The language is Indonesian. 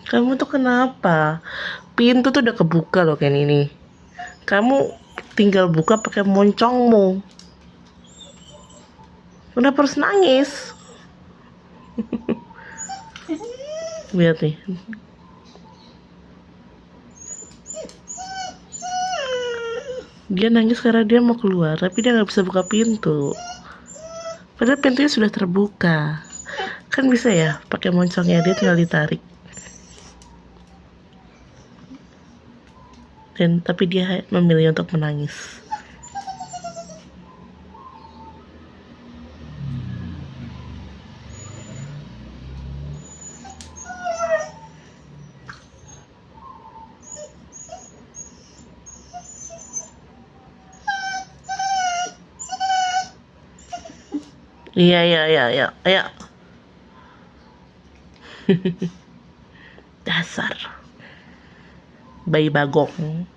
Kamu tuh kenapa? Pintu tuh udah kebuka loh kayak ini. Kamu tinggal buka pakai moncongmu. Kenapa harus nangis? Lihat nih. Dia nangis karena dia mau keluar, tapi dia nggak bisa buka pintu. Padahal pintunya sudah terbuka. Kan bisa ya, pakai moncongnya dia tinggal ditarik. Dan tapi dia memilih untuk menangis. Iya, iya, iya, iya, ayo. Dasar bayi bagong.